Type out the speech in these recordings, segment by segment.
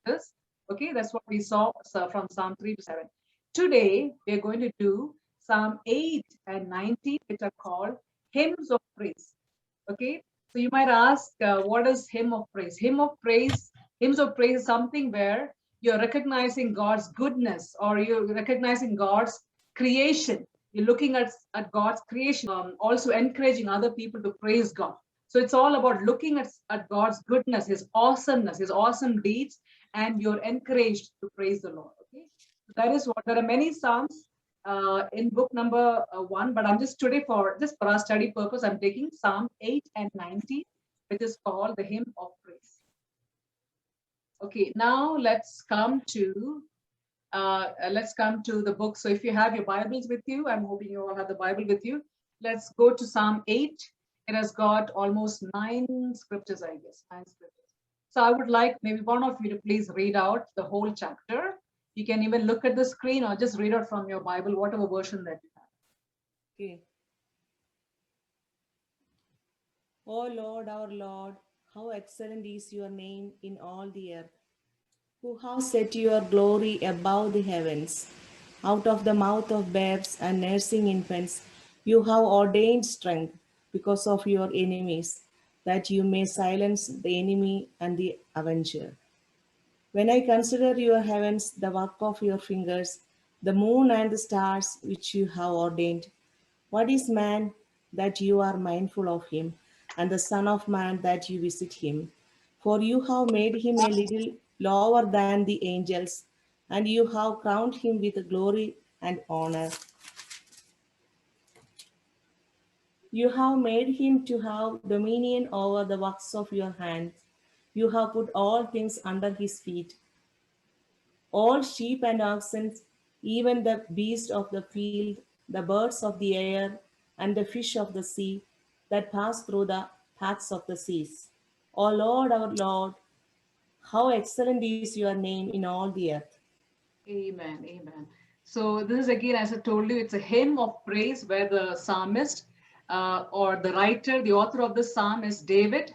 chapters. Okay, that's what we saw from Psalm 3 to 7. Today, we're going to do Psalm 8 and 19, which are called hymns of praise. Okay, so you might ask, what is hymn of praise? Hymns of praise is something where you're recognizing God's goodness, or you're recognizing God's creation. You're looking at God's creation, also encouraging other people to praise God. So it's all about looking at God's goodness, his awesomeness, his awesome deeds, and you're encouraged to praise the Lord. Okay, so that is what there are many psalms in book number 1, but I'm just today for our study purpose, I'm taking Psalm 8 and 19, which is called the hymn of praise. Okay, now let's come to the book. So if you have your Bibles with you, I'm hoping you all have the Bible with you. Let's go to Psalm 8. It has got almost 9 scriptures, I guess, 9 scriptures. So I would like maybe one of you to please read out the whole chapter. You can even look at the screen or just read out from your Bible, whatever version that you have. Okay. O Lord, our Lord, how excellent is your name in all the earth, who has set your glory above the heavens. Out of the mouth of babes and nursing infants, you have ordained strength because of your enemies, that you may silence the enemy and the avenger. When I consider your heavens, the work of your fingers, the moon and the stars which you have ordained, what is man that you are mindful of him, and the Son of Man that you visit him? For you have made him a little lower than the angels, and you have crowned him with glory and honor. You have made him to have dominion over the works of your hands. You have put all things under his feet, all sheep and oxen, even the beasts of the field, the birds of the air, and the fish of the sea that pass through the paths of the seas. O Lord, our Lord, how excellent is your name in all the earth. Amen. Amen. So this is again, as I told you, it's a hymn of praise where the psalmist or the writer, the author of the psalm is David,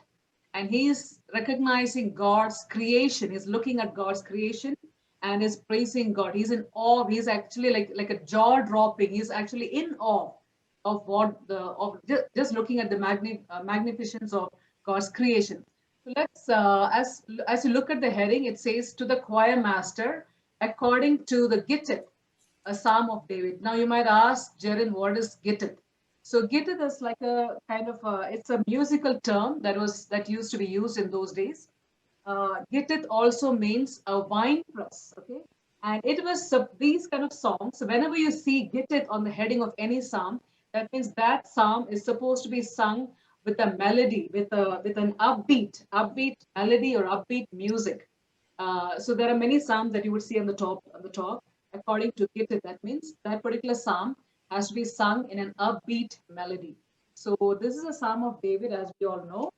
and he is recognizing God's creation. He's looking at God's creation and is praising God. He's in awe. He's actually like a jaw dropping. He's actually in awe of what the of just looking at the magnificence of God's creation. So let's as you look at the heading, it says to the choir master according to the Gittit, a Psalm of David. Now you might ask, Jerin, what is Gittit? So Gittit is like a kind of it's a musical term that used to be used in those days. Gittit also means a wine press. Okay, and it was these kind of songs. So whenever you see Gittit on the heading of any psalm, that means that psalm is supposed to be sung with a melody, with an upbeat melody or upbeat music. So there are many psalms that you would see on the top. According to Gittit, that means that particular psalm has to be sung in an upbeat melody. So this is a psalm of David, as we all know.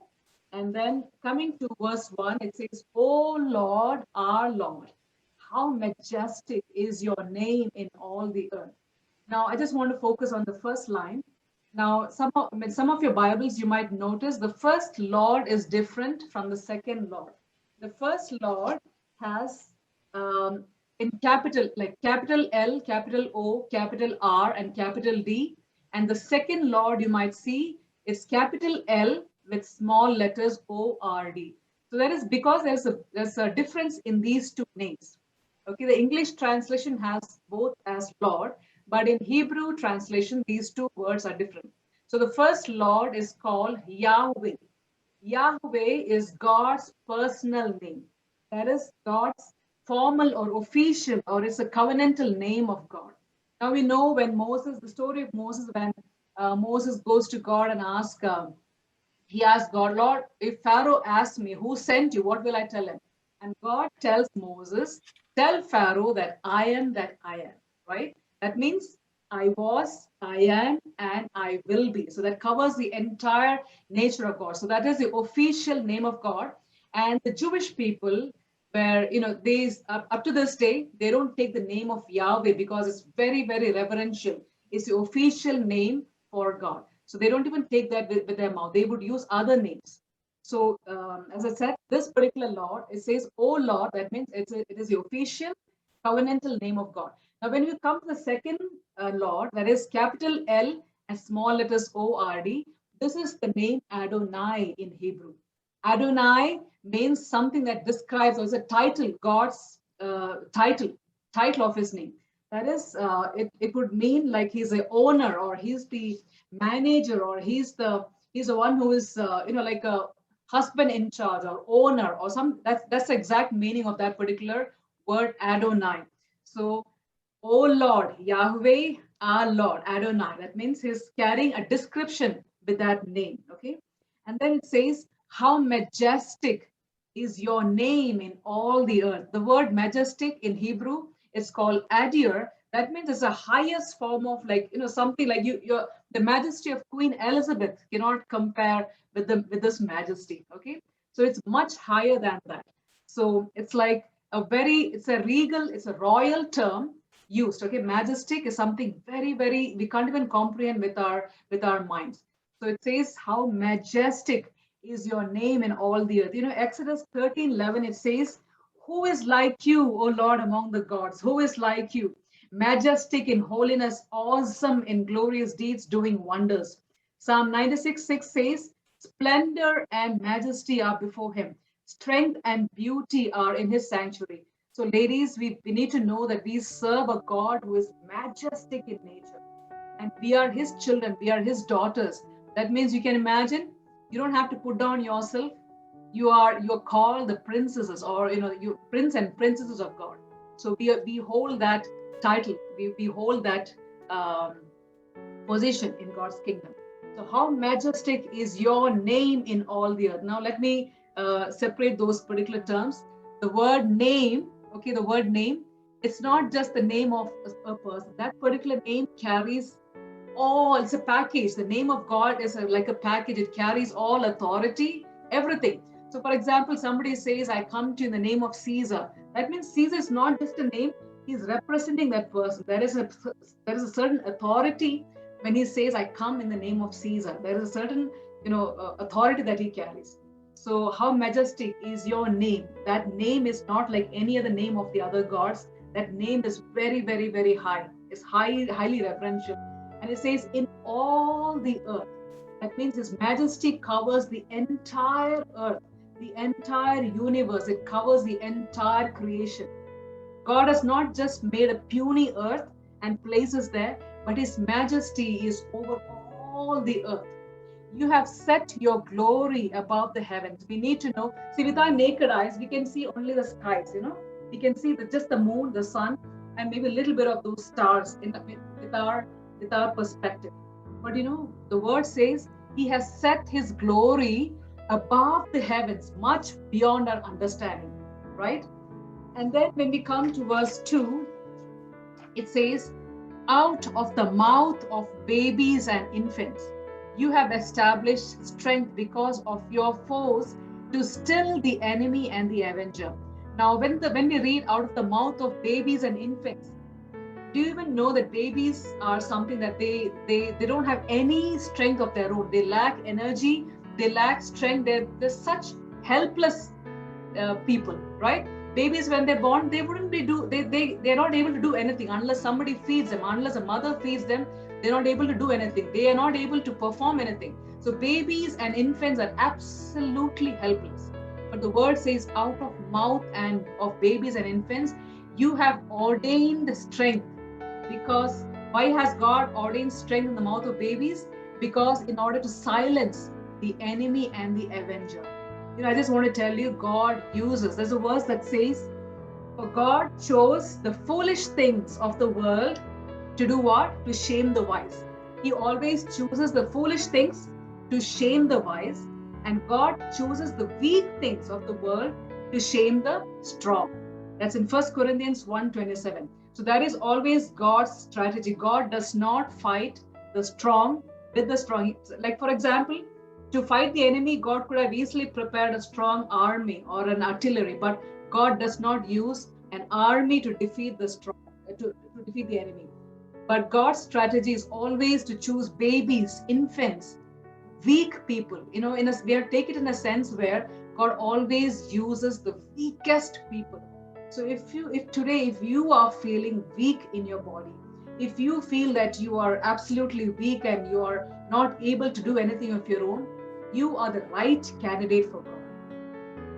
And then coming to verse 1, it says, "O Lord, our Lord, how majestic is your name in all the earth." Now, I just want to focus on the first line. Now, some of your Bibles, you might notice the first Lord is different from the second Lord. The first Lord has in capital, like capital L, capital O, capital R, and capital D. And the second Lord you might see is capital L with small letters ORD. So that is because there's a difference in these two names. Okay, the English translation has both as Lord, but in Hebrew translation, these two words are different. So the first Lord is called Yahweh. Yahweh is God's personal name. That is God's formal or official, or it's a covenantal name of God. Now we know when the story of Moses, when Moses goes to God and he asked God, Lord, if Pharaoh asks me, who sent you, what will I tell him? And God tells Moses, tell Pharaoh that I am, right? That means I was, I am, and I will be. So that covers the entire nature of God. So that is the official name of God. And the Jewish people, where, up to this day, they don't take the name of Yahweh because it's very, very reverential. It's the official name for God. So they don't even take that with their mouth. They would use other names. So, as I said, this particular Lord, it says, "Oh Lord," that means it is the official covenantal name of God. Now, when you come to the second Lord, that is capital L and small letters O-R-D, this is the name Adonai in Hebrew. Adonai means something that describes, or is a title, God's title of his name. That is, it would mean like he's the owner, or he's the manager, or he's the one who is, like a husband in charge, or owner, or some. That's the exact meaning of that particular word Adonai. So, oh Lord, Yahweh, our Lord, Adonai. That means he's carrying a description with that name. Okay. And then it says, "How majestic is your name in all the earth." The word majestic in Hebrew is called adir. That means it's the highest form of, like, something like the majesty of Queen Elizabeth cannot compare with this majesty. Okay. So it's much higher than that. So it's like it's a regal, it's a royal term used. Okay. Majestic is something very, very, we can't even comprehend with our minds. So it says, "How majestic is your name in all the earth." Exodus 13:11, it says, "Who is like you, O Lord, among the gods? Who is like you? Majestic in holiness, awesome in glorious deeds, doing wonders." Psalm 96:6 says, "Splendor and majesty are before him. Strength and beauty are in his sanctuary." So, ladies, we need to know that we serve a God who is majestic in nature, and we are his children, we are his daughters. That means, you can imagine, you don't have to put down yourself. You're called the princesses, or you prince and princesses of God. So we hold that title, we hold that um, position in God's kingdom. So, how majestic is your name in all the earth? Now, let me separate those particular terms. The word name, okay, the word name, it's not just the name of a person. That particular name carries all, it's a package. The name of God is like a package, it carries all authority, everything. So, for example, somebody says, "I come to you in the name of Caesar." That means Caesar is not just a name, he's representing that person. There is a certain authority when he says, "I come in the name of Caesar." There is a certain, authority that he carries. So, how majestic is your name? That name is not like any other name of the other gods. That name is very, very, very high. It's highly reverential. And it says, "In all the earth." That means his majesty covers the entire earth, the entire universe. It covers the entire creation. God has not just made a puny earth and places there, but his majesty is over all the earth. "You have set your glory above the heavens." We need to know. See, with our naked eyes, we can see only the skies. We can see just the moon, the sun, and maybe a little bit of those stars with our perspective. But the word says he has set his glory above the heavens, much beyond our understanding, right? And then when we come to verse 2, it says, "Out of the mouth of babies and infants, you have established strength because of your foes, to still the enemy and the avenger." Now, when we read "out of the mouth of babies and infants," do you even know that babies are something that they don't have any strength of their own? They lack energy, they lack strength, they're such helpless people, right? Babies, when they're born, they wouldn't be do they're not able to do anything unless somebody feeds them, unless a mother feeds them. They're not able to do anything, they are not able to perform anything. So babies and infants are absolutely helpless. But the word says, "Out of mouth and of babies and infants, you have ordained strength." Because why has God ordained strength in the mouth of babies? Because in order to silence the enemy and the avenger. I just want to tell you, God uses, there's a verse that says, "For God chose the foolish things of the world to do what? To shame the wise." He always chooses the foolish things to shame the wise, and God chooses the weak things of the world to shame the strong. That's in 1 Corinthians 1:27. So that is always God's strategy. God does not fight the strong with the strong. Like, for example, to fight the enemy, God could have easily prepared a strong army or an artillery, but God does not use an army to defeat to defeat the enemy. But God's strategy is always to choose babies, infants, weak people. We have take it in a sense where God always uses the weakest people. So if today, if you are feeling weak in your body, if you feel that you are absolutely weak and you are not able to do anything of your own, you are the right candidate for God.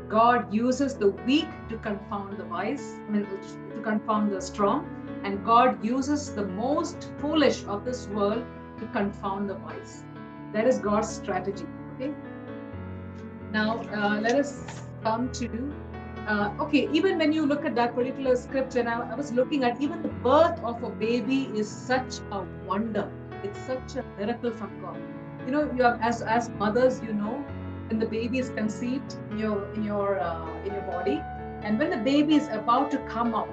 God uses the weak to confound the wise, to confound the strong, and God uses the most foolish of this world to confound the wise. That is God's strategy. Okay. Now let us come to okay. Even when you look at that particular scripture, now I was looking at even the birth of a baby is such a wonder. It's such a miracle from God. You have, as mothers, when the baby is conceived in your body, and when the baby is about to come out,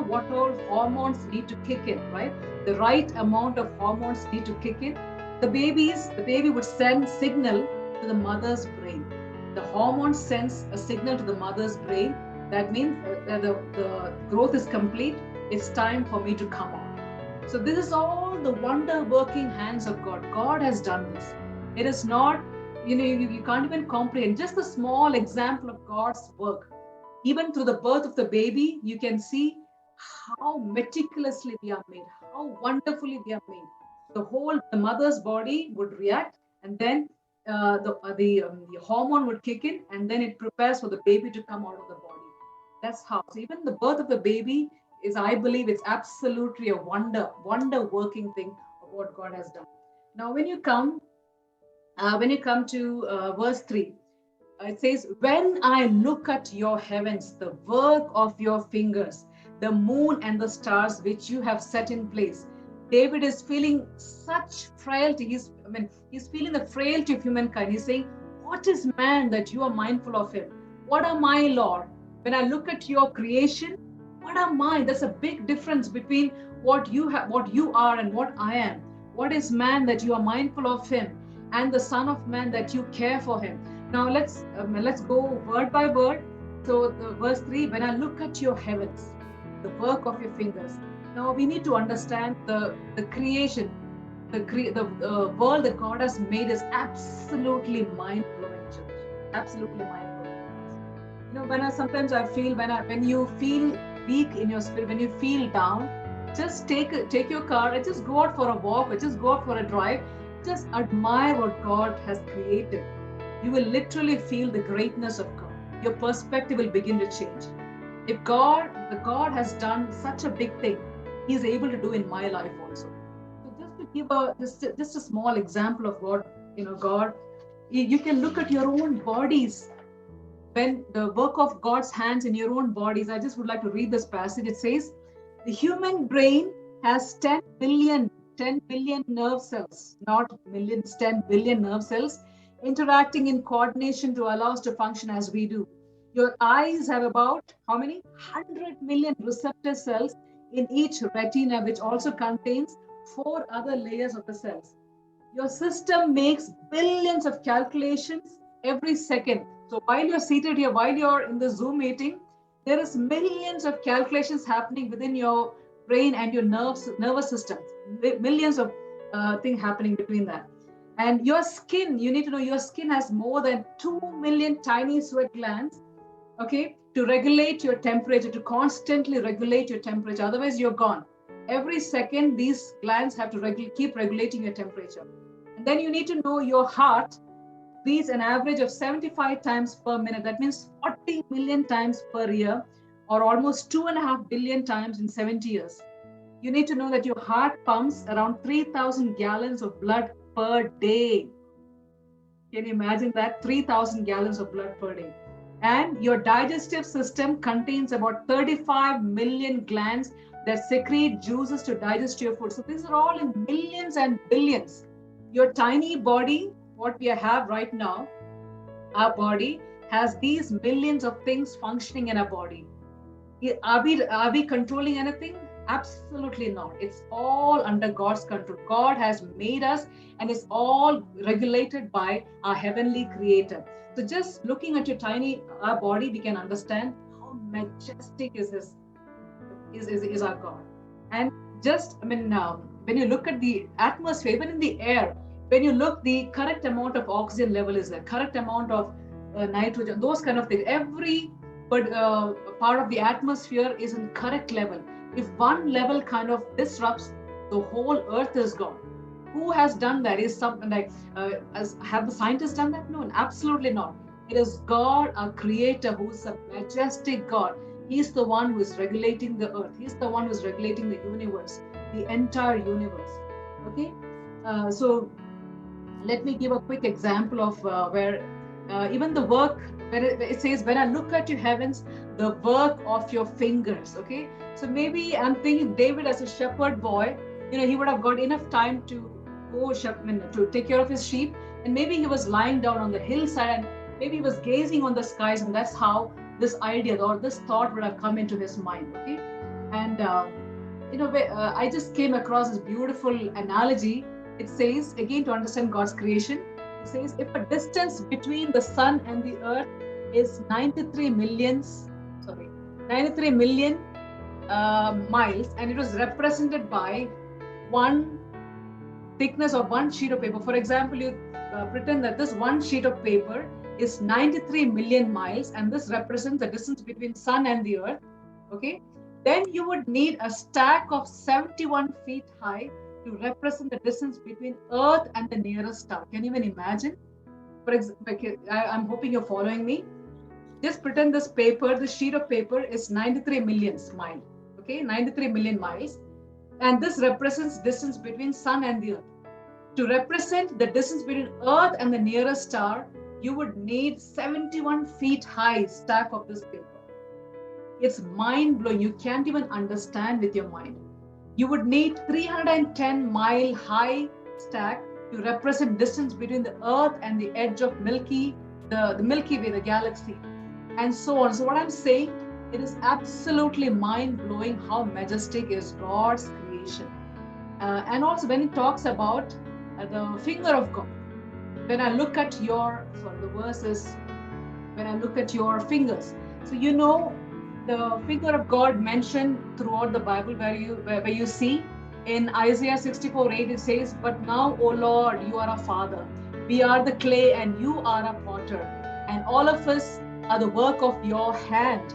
what all hormones need to kick in, right? The right amount of hormones need to kick in. The baby would send signal to the mother's brain. The hormones sends a signal to the mother's brain. That means the growth is complete. It's time for me to come out. So this is all the wonder working hands of God. God has done this. It is not, you can't even comprehend just the small example of God's work. Even through the birth of the baby, you can see how meticulously we are made, how wonderfully we are made. The mother's body would react, and then the hormone would kick in, and then it prepares for the baby to come out of the body. That's how. So even the birth of the baby is, I believe, it's absolutely a wonder working thing of what God has done. Now, when you come to verse 3, it says, "When I look at your heavens, the work of your fingers, the moon and the stars which you have set in place." David is feeling such frailty. He's feeling the frailty of humankind. He's saying, "What is man that you are mindful of him? What am I, Lord? When I look at your creation, what am I?" There's a big difference between what you are, and what I am. What is man that you are mindful of him, and the Son of Man that you care for him? Now let's go word by word. So verse 3, "When I look at your heavens, the work of your fingers." Now we need to understand the creation, the world that God has made is absolutely mind-blowing, church. Absolutely mind-blowing. Sometimes I feel when you feel weak in your spirit, when you feel down, just take your car and just go out for a walk, or just go out for a drive. Just admire what God has created. You will literally feel the greatness of God. Your perspective will begin to change. If the God has done such a big thing, He's able to do in my life also. So just to give just a small example of what, God, you can look at your own bodies. When the work of God's hands in your own bodies, I just would like to read this passage. It says, "The human brain has 10 billion nerve cells, not millions, 10 billion nerve cells, interacting in coordination to allow us to function as we do. Your eyes have about how many? 100 million receptor cells in each retina, which also contains 4 other layers of the cells. Your system makes billions of calculations every second." So while you're seated here, while you're in the Zoom meeting, there is millions of calculations happening within your brain and your nervous system. Millions of things happening between that. And your skin, you need to know your skin has more than 2 million tiny sweat glands, okay, to regulate your temperature, to constantly regulate your temperature. Otherwise, you're gone. Every second, these glands have to keep regulating your temperature. And then you need to know your heart beats an average of 75 times per minute. That means 40 million times per year, or almost 2.5 billion times in 70 years. You need to know that your heart pumps around 3,000 gallons of blood per day. Can you imagine that? 3,000 gallons of blood per day. And your digestive system contains about 35 million glands that secrete juices to digest your food. So these are all in millions and billions. Your tiny body, what we have right now, our body has these millions of things functioning in our body. Are we controlling anything? Absolutely not. It's all under God's control. God has made us, and it's all regulated by our heavenly creator. So just looking at your tiny body, we can understand how majestic is our God. And just, when you look at the atmosphere, even in the air, when you look, the correct amount of oxygen level is there, correct amount of nitrogen, those kind of things. Every part of the atmosphere is in correct level. If one level kind of disrupts, the whole earth is gone. Who has done that? Is something like, have the scientists done that? No, absolutely not. It is God, our creator, who's a majestic God. He's the one who is regulating the earth. He's the one who is regulating the universe, the entire universe. Okay. So let me give a quick example of where even the work, where it says, when I look at your heavens, the work of your fingers. Okay. So maybe I'm thinking David as a shepherd boy, he would have got enough time to go to take care of his sheep. And maybe he was lying down on the hillside and maybe he was gazing on the skies. And that's how this idea or this thought would have come into his mind. Okay. And, I just came across this beautiful analogy. It says, again, to understand God's creation, it says, if a distance between the sun and the earth is 93 million miles, and it was represented by one thickness of one sheet of paper. For example, you pretend that this one sheet of paper is 93 million miles, and this represents the distance between sun and the earth. Okay, then you would need a stack of 71 feet high to represent the distance between earth and the nearest star. Can you even imagine? For example, I'm hoping you're following me. Just pretend this sheet of paper is 93 million miles. Okay, 93 million miles. And this represents distance between sun and the earth. To represent the distance between earth and the nearest star, you would need 71 feet high stack of this paper. It's mind-blowing. You can't even understand with your mind. You would need 310-mile high stack to represent distance between the earth and the edge of the Milky Way, the galaxy, and so on. So what I'm saying, it is absolutely mind-blowing how majestic is God's creation. And also when it talks about the finger of God, when I look at the verses, when I look at your fingers, so the finger of God mentioned throughout the Bible, where you see in Isaiah 64:8, it says, but now, O Lord, you are a father. We are the clay and you are a potter. And all of us are the work of your hand.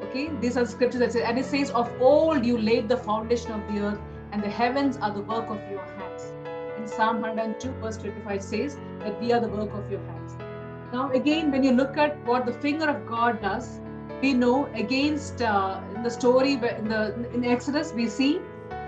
Okay, these are the scriptures that say, and it says, of old you laid the foundation of the earth, and the heavens are the work of your hands. In Psalm 102 verse 25 says that we are the work of your hands. Now again, when you look at what the finger of God does, we know against in the story in Exodus, we see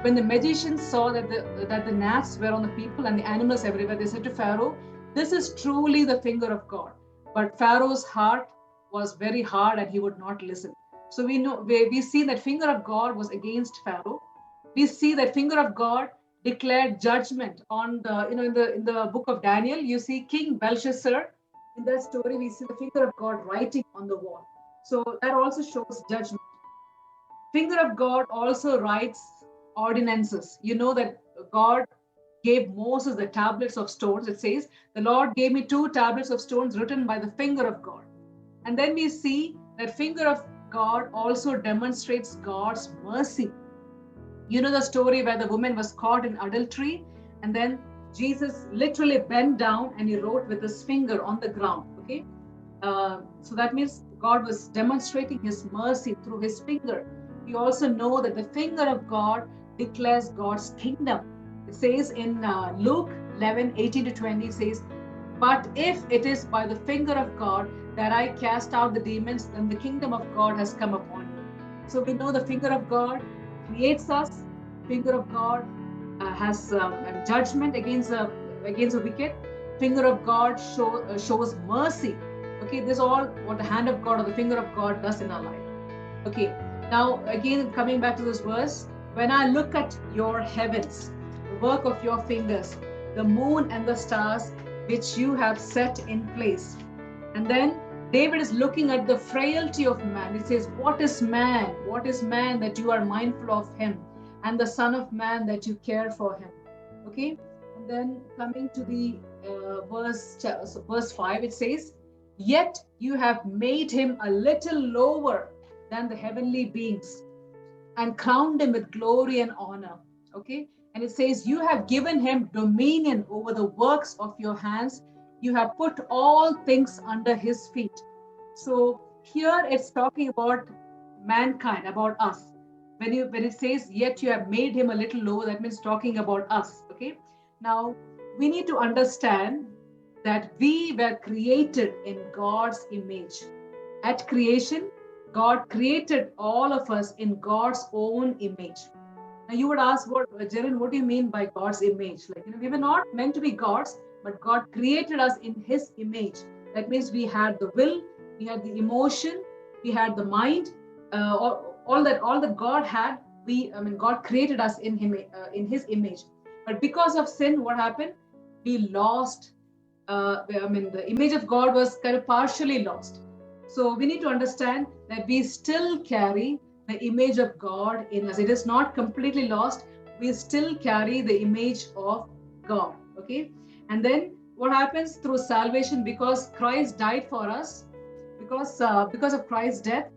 when the magicians saw that the gnats were on the people and the animals everywhere, they said to Pharaoh, this is truly the finger of God. But Pharaoh's heart was very hard and he would not listen. So we see that finger of God was against Pharaoh. We see that finger of God declared judgment on in the book of Daniel. You see King Belshazzar. In that story, we see the finger of God writing on the wall. So that also shows judgment. Finger of God also writes ordinances. You know that God gave Moses the tablets of stones. It says, the Lord gave me 2 tablets of stones written by the finger of God. And then we see that finger of God also demonstrates God's mercy. You know the story where the woman was caught in adultery, and then Jesus literally bent down and he wrote with his finger on the ground. Okay, so that means God was demonstrating his mercy through his finger. We also know that the finger of God declares God's kingdom. It says in Luke 11:18-20, it says, but if it is by the finger of God that I cast out the demons, then the kingdom of God has come upon you. So we know the finger of God creates us. Finger of God has judgment against the wicked. Finger of God shows mercy. Okay, this is all what the hand of God or the finger of God does in our life. Okay, now again coming back to this verse, when I look at your heavens, the work of your fingers, the moon and the stars which you have set in place. And then David is looking at the frailty of man. It says, what is man? What is man that you are mindful of him? And the son of man that you care for him. Okay. And then coming to the verse 5, it says, yet you have made him a little lower than the heavenly beings and crowned him with glory and honor. Okay. And it says, you have given him dominion over the works of your hands. You have put all things under his feet. So here it's talking about mankind, about us. When it says, yet you have made him a little lower, that means talking about us. Okay. Now we need to understand that we were created in God's image. At creation, God created all of us in God's own image. Now you would ask, Jaren, what do you mean by God's image? Like, we were not meant to be gods, but God created us in his image. That means we had the will, we had the emotion, we had the mind, all that God had. God created us in him, in his image. But because of sin, what happened? We lost. The image of God was kind of partially lost. So we need to understand that we still carry the image of God in us. It is not completely lost. We still carry the image of God. Okay. And then what happens through salvation, because Christ died for us, because of Christ's death,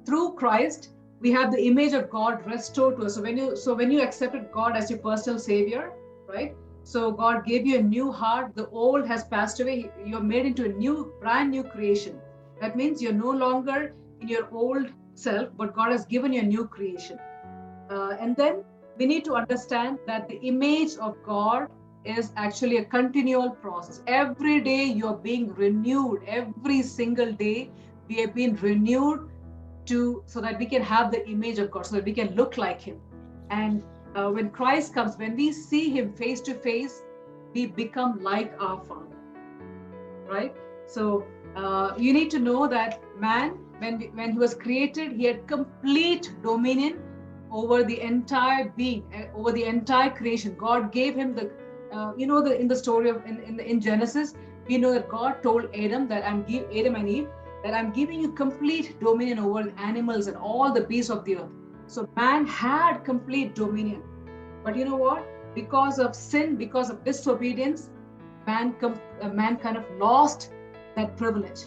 through Christ, we have the image of God restored to us. So when you accepted God as your personal savior, right? So God gave you a new heart. The old has passed away. You're made into a brand new creation. That means you're no longer in your old self, but God has given you a new creation. And then we need to understand that the image of God is actually a continual process. Every day you're being renewed. Every single day we have been renewed so that we can have the image of God, so that we can look like him. And when Christ comes, when we see him face to face, we become like our Father, right? So you need to know that man, when he was created, he had complete dominion over the entire being, over the entire creation. God gave him in the story of in Genesis, we know that God told Adam and Eve, that I'm giving you complete dominion over animals and all the beasts of the earth. So man had complete dominion. But you know what? Because of sin, because of disobedience, man kind of lost that privilege.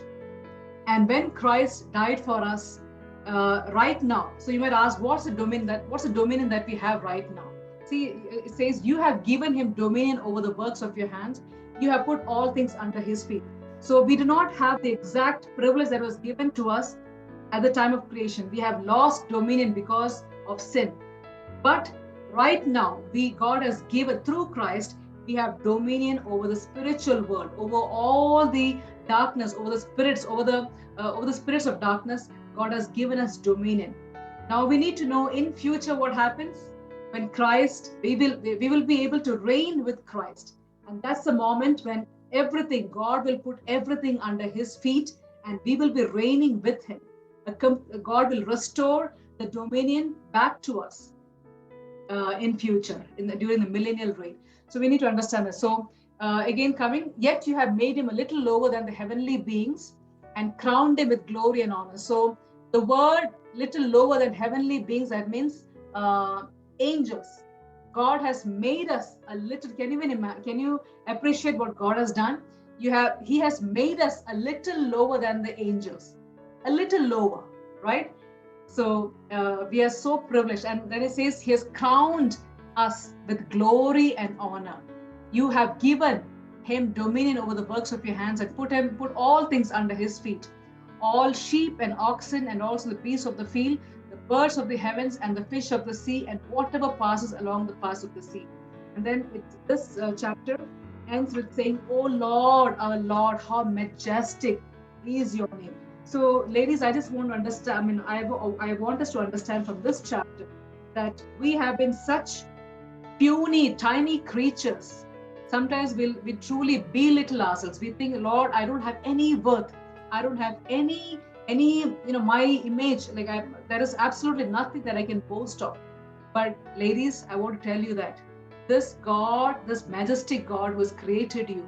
And when Christ died for us, right now, so you might ask, what's the dominion that we have right now? See, it says, you have given him dominion over the works of your hands. You have put all things under his feet. So we do not have the exact privilege that was given to us at the time of creation. We have lost dominion because of sin. But right now, God has given, through Christ, we have dominion over the spiritual world, over all the darkness, over the spirits, over the spirits of darkness. God has given us dominion. Now we need to know in future what happens when Christ, we will be able to reign with Christ. And that's the moment when God will put everything under his feet, and we will be reigning with him. God will restore the dominion back to us in future, during the millennial reign. So we need to understand this. So again coming, yet you have made him a little lower than the heavenly beings and crowned him with glory and honor. So the word little lower than heavenly beings, that means angels. God has made us a little. Can you appreciate what God has done? He has made us a little lower than the angels, a little lower, right? So we are so privileged. And then it says, he has crowned us with glory and honor. You have given him dominion over the works of your hands, and put all things under his feet, all sheep and oxen, and also the beasts of the field, the birds of the heavens, and the fish of the sea, and whatever passes along the paths of the sea. And then this chapter ends with saying, "Oh Lord, our Lord, how majestic is your name." So, ladies, I just want to understand. I want us to understand from this chapter that we have been such puny, tiny creatures. Sometimes we truly belittle ourselves. We think, Lord, I don't have any worth. I don't have any my image. There is absolutely nothing that I can boast of. But ladies, I want to tell you that this God, this majestic God who has created you,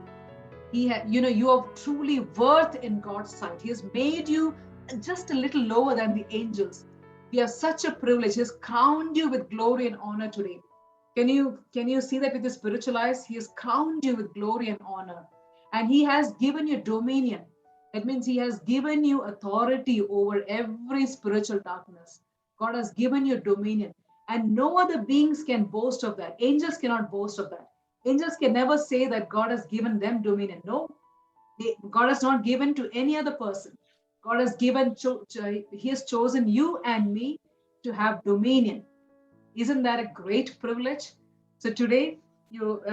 you are truly worth in God's sight. He has made you just a little lower than the angels. We have such a privilege. He has crowned you with glory and honor today. Can you see that with your spiritual eyes? He has crowned you with glory and honor. And he has given you dominion. That means he has given you authority over every spiritual darkness. God has given you dominion. And no other beings can boast of that. Angels cannot boast of that. Angels can never say that God has given them dominion. No, God has not given to any other person. God has given, He has chosen you and me to have dominion. Isn't that a great privilege? So today, I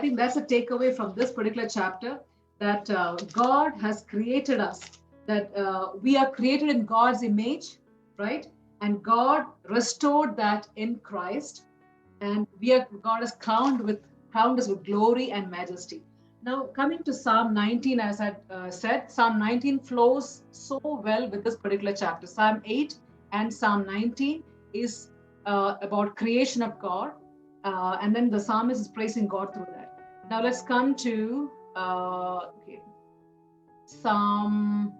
think that's a takeaway from this particular chapter, that God has created us, that we are created in God's image, right? And God restored that in Christ, and God has crowned us with glory and majesty. Now, coming to Psalm 19, as I said, Psalm 19 flows so well with this particular chapter. Psalm 8 and Psalm 19 is about creation of God, and then the psalmist is praising God through that. Now, let's come to Psalm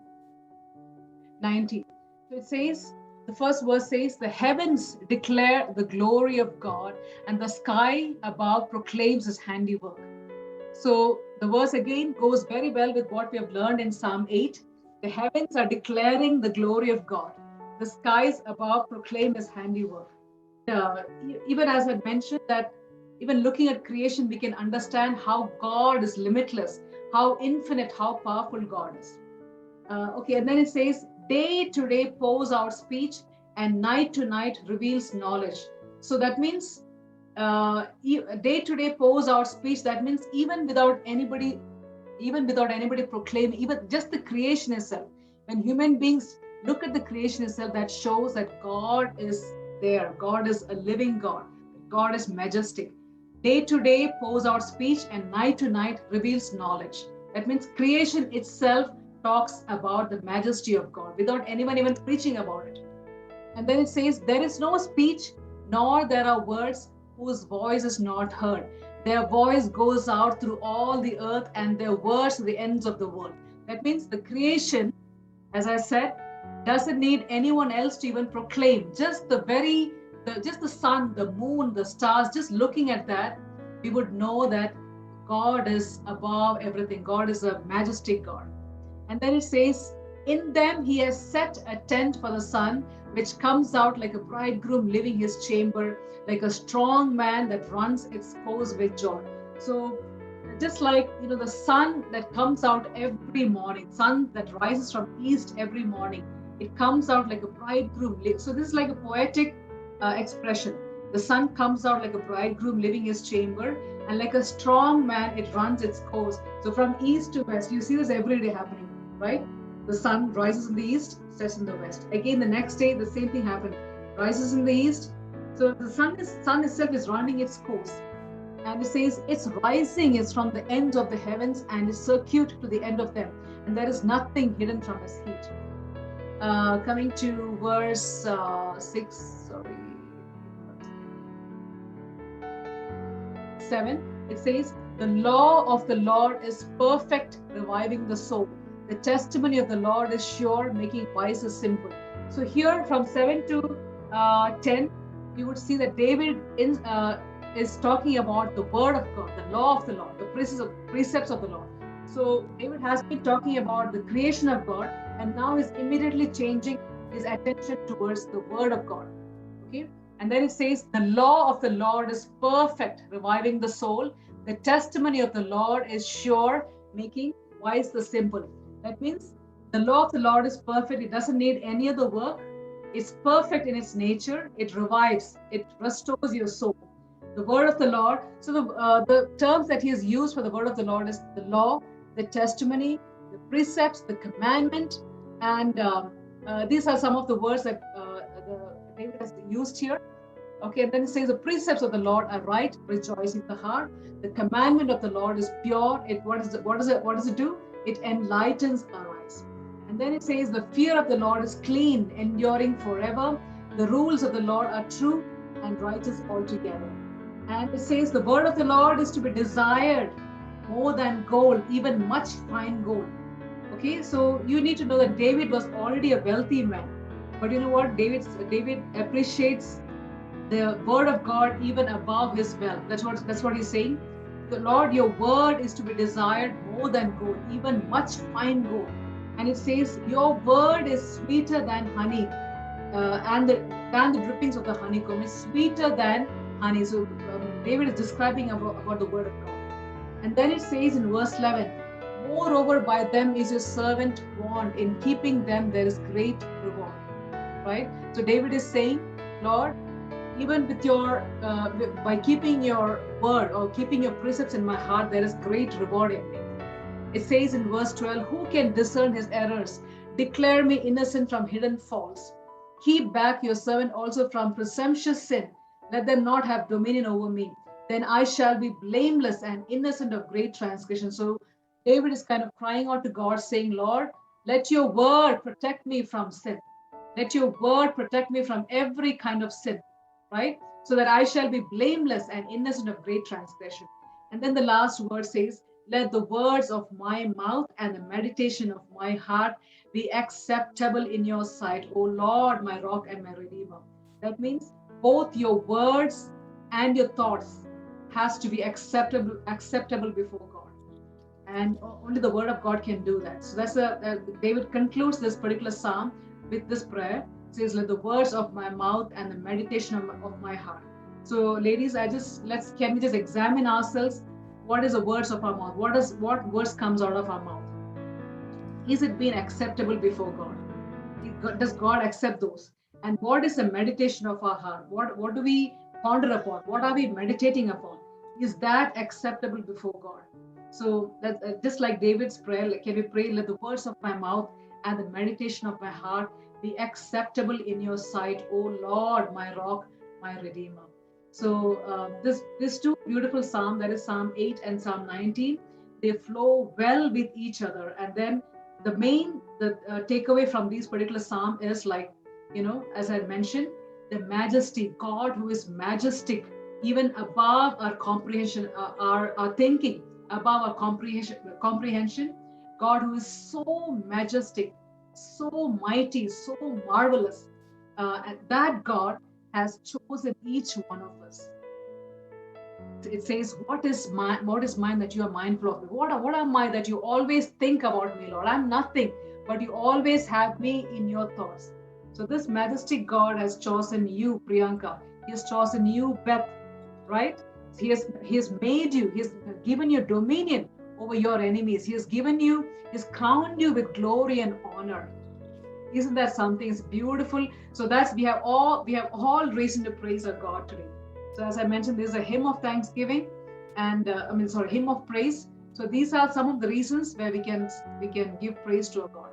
19. So it says, the first verse says, the heavens declare the glory of God, and the sky above proclaims his handiwork. So the verse again goes very well with what we have learned in Psalm 8. The heavens are declaring the glory of God. The skies above proclaim his handiwork. Even as I mentioned, that even looking at creation, we can understand how God is limitless, how infinite, how powerful God is. And then it says, day to day pours out speech, and night to night reveals knowledge. So that means day to day pours out speech. That means even without anybody proclaiming, even just the creation itself. When human beings look at the creation itself, that shows that God is there. God is a living God. God is majestic. Day to day pours out speech, and night to night reveals knowledge. That means creation itself talks about the majesty of God without anyone even preaching about it. And then it says, there is no speech, nor there are words whose voice is not heard. Their voice goes out through all the earth, and their words to the ends of the world. That means the creation, as I said, doesn't need anyone else to even proclaim. Just the sun, the moon, the stars, just looking at that, we would know that God is above everything. God is a majestic God. And then it says, in them he has set a tent for the sun, which comes out like a bridegroom leaving his chamber, like a strong man that runs its course with joy. So just like, the sun that comes out every morning, sun that rises from east every morning, it comes out like a bridegroom. So this is like a poetic expression. The sun comes out like a bridegroom leaving his chamber, and like a strong man, it runs its course. So from east to west, you see this every day happening, right? The sun rises in the east, sets in the west. Again, the next day, the same thing happened. Rises in the east. So the sun itself is running its course. And it says its rising is from the ends of the heavens, and its circuit to the end of them. And there is nothing hidden from his heat. Coming to verse 7, it says, the law of the Lord is perfect, reviving the soul. The testimony of the Lord is sure, making wise the simple. So here from 7 to 10, you would see that David is talking about the word of God, the law of the Lord, the precepts of the Lord. So David has been talking about the creation of God, and now is immediately changing his attention towards the word of God. Okay, and then it says, the law of the Lord is perfect, reviving the soul. The testimony of the Lord is sure, making wise the simple. That means the law of the Lord is perfect. It doesn't need any other work. It's perfect in its nature. It revives. It restores your soul. The word of the Lord. So the terms that he has used for the word of the Lord is the law, the testimony, the precepts, the commandment, and these are some of the words that David has used here. Okay, and then it says the precepts of the Lord are right, rejoicing the heart. The commandment of the Lord is pure. What does it do? It enlightens our eyes. And then it says the fear of the Lord is clean, enduring forever. The rules of the Lord are true and righteous altogether. And it says the word of the Lord is to be desired more than gold, even much fine gold. Okay, so you need to know that David was already a wealthy man. But you know what? David appreciates the word of God even above his wealth. That's what he's saying. The Lord, your word is to be desired more than gold, even much fine gold. And it says, your word is sweeter than honey. and the drippings of the honeycomb is sweeter than honey. So David is describing about the word of God. And then it says in verse 11, moreover, by them is your servant warned. In keeping them, there is great reward. Right? So David is saying, Lord, even with your, by keeping your word or keeping your precepts in my heart, there is great reward in me. It says in verse 12, who can discern his errors? Declare me innocent from hidden faults. Keep back your servant also from presumptuous sin. Let them not have dominion over me. Then I shall be blameless and innocent of great transgression. So David is kind of crying out to God, saying, Lord, let your word protect me from sin. Let your word protect me from every kind of sin, right? So that I shall be blameless and innocent of great transgression. And then the last word says, let the words of my mouth and the meditation of my heart be acceptable in your sight, O Lord, my rock and my redeemer. That means both your words and your thoughts has to be acceptable before God. And only the word of God can do that. So that's David concludes this particular psalm with this prayer. It says, let the words of my mouth and the meditation of my heart. So ladies, can we just examine ourselves? What is the words of our mouth? What words comes out of our mouth? Is it being acceptable before God? Does God accept those? And what is the meditation of our heart? What do we ponder upon? What are we meditating upon? Is that acceptable before God? So that just like David's prayer, can we pray, let the words of my mouth and the meditation of my heart be acceptable in your sight, O Lord, my rock, my redeemer. So these two beautiful psalms, that is Psalm 8 and Psalm 19, they flow well with each other. And then the takeaway from these particular psalm is, like, as I mentioned, the majesty, God who is majestic, even above our comprehension, our thinking, above our comprehension, God who is so majestic, so mighty, so marvelous, and that God has chosen each one of us. It says, what is mine that you are mindful of me? What am I that you always think about me, Lord? I'm nothing, but you always have me in your thoughts. So this majestic God has chosen you, Priyanka. He has chosen you, Beth, right? He has made you. He has given you dominion over your enemies. He's crowned you with glory and honor. Isn't that something? It's beautiful. So we have all reason to praise our God today. So as I mentioned, there's a hymn of thanksgiving and hymn of praise. So these are some of the reasons where we can give praise to our God.